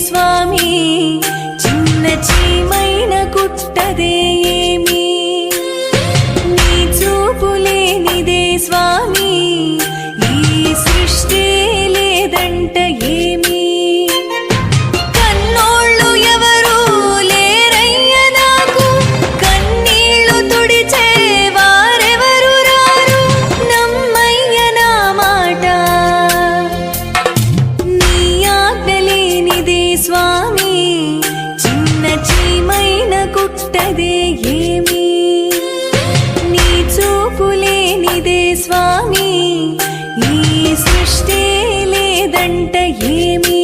స్వామి చిన్న చీమైన కుట్టదే ఏమి నీ చూపు లేనిదే స్వామి ఈ సృష్టి లేదంట ఏమి కన్నోళ్ళు ఎవరు లేరయ్య నాకు కన్నీళ్లు తుడిచే వారెవరు రారు నమ్మయ్య నా మాట నీ ఆజ్ఞ లేనిదే స్వామి చిన్న చీమైన కుట్టదే ఏమి నీ చూపు లేనిదే స్వామి ఈ సృష్టి లేదంట ఏమి